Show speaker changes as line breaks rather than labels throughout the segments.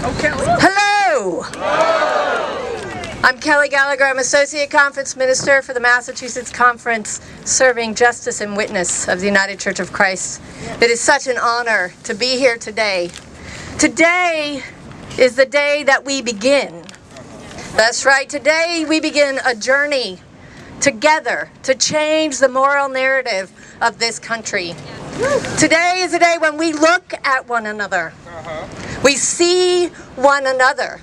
Hello! I'm Kelly Gallagher. I'm Associate Conference Minister for the Massachusetts Conference, serving Justice and Witness of the United Church of Christ. It is such an honor to be here today. Today is the day that we begin. That's right, today we begin a journey together to change the moral narrative of this country. Today is a day when we look at one another. We see one another.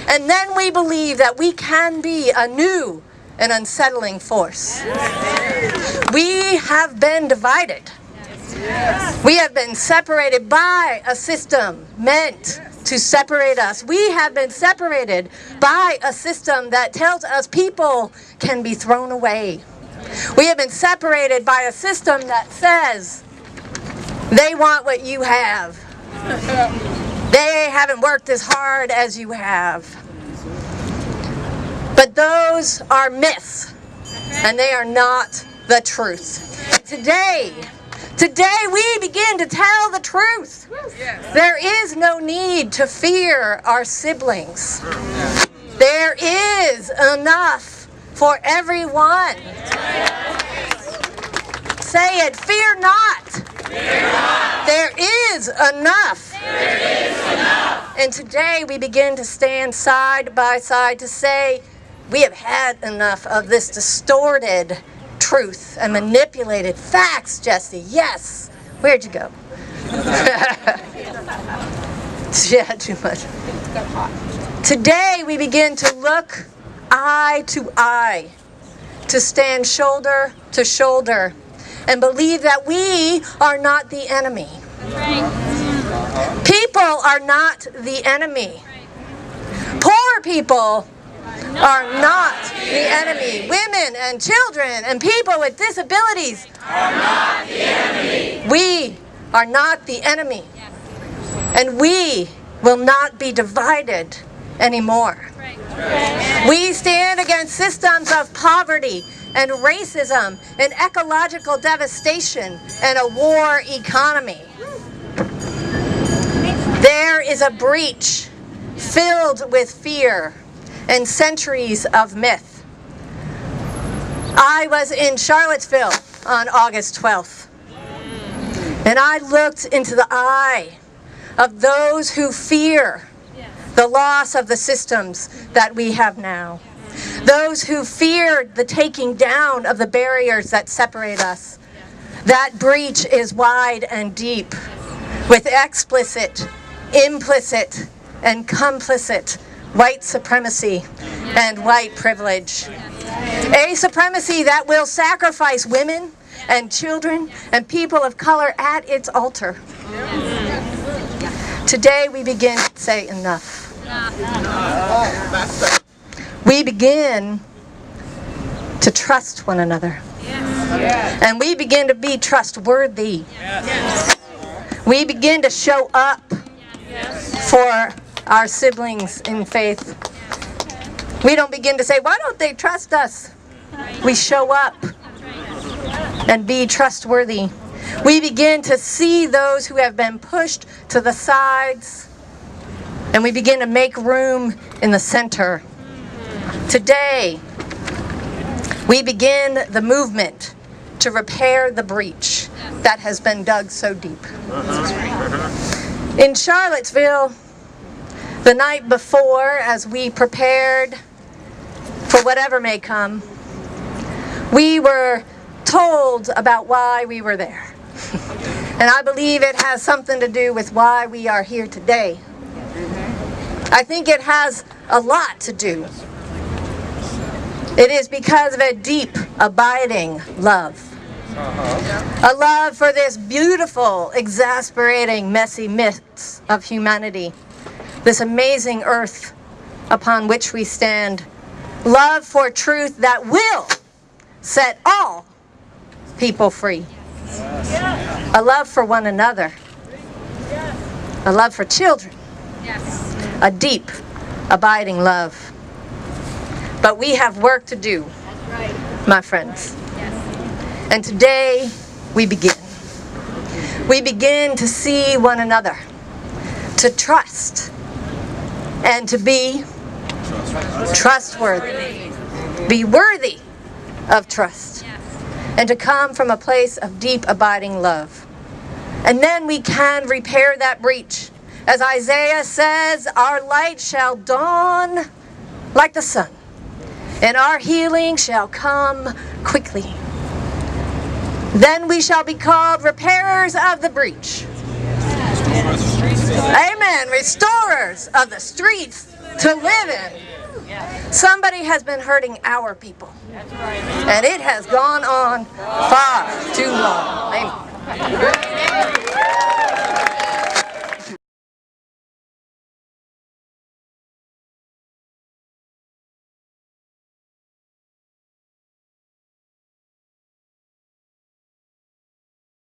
And then we believe that we can be a new and unsettling force. We have been divided. We have been separated by a system meant to separate us. We have been separated by a system that tells us people can be thrown away. We have been separated by a system that says they want what you have. They haven't worked as hard as you have. But those are myths, and they are not the truth. Today we begin to tell the truth. There is no need to fear our siblings. There is enough for everyone. Say it, fear not. Fear not. There is enough. There is enough. And today we begin to stand side by side to say, we have had enough of this distorted truth and manipulated facts, Jesse. Yes. Where'd you go? Yeah, too much. Today we begin to look eye to eye, to stand shoulder to shoulder, and believe that we are not the enemy. People are not the enemy. Poor people are not the enemy. Women and children and people with disabilities are not the enemy. We are not the enemy. And we will not be divided anymore. We stand against systems of poverty and racism and ecological devastation and a war economy. There is a breach filled with fear and centuries of myth. I was in Charlottesville on August 12th, and I looked into the eye of those who fear the loss of the systems that we have now. Those who feared the taking down of the barriers that separate us. That breach is wide and deep, with explicit, implicit, and complicit white supremacy and white privilege. A supremacy that will sacrifice women and children and people of color at its altar. Today we begin to say enough. We begin to trust one another. And we begin to be trustworthy. We begin to show up for our siblings in faith. We don't begin to say, why don't they trust us? We show up and be trustworthy. We begin to see those who have been pushed to the sides, and we begin to make room in the center. Today, we begin the movement to repair the breach that has been dug so deep. In Charlottesville, the night before, as we prepared for whatever may come, we were told about why we were there. And I believe it has something to do with why we are here today. I think it has a lot to do. It is because of a deep, abiding love. A love for this beautiful, exasperating, messy mix of humanity. This amazing earth upon which we stand. Love for truth that will set all people free. A love for one another. A love for children. A deep, abiding love. But we have work to do, my friends. And today we begin. We begin to see one another, to trust, and to be trustworthy. Be worthy of trust. And to come from a place of deep, abiding love. And then we can repair that breach. As Isaiah says, our light shall dawn like the sun, and our healing shall come quickly. Then we shall be called repairers of the breach. Amen. Restorers of the streets to live in. Somebody has been hurting our people, and it has gone on far too long. Amen.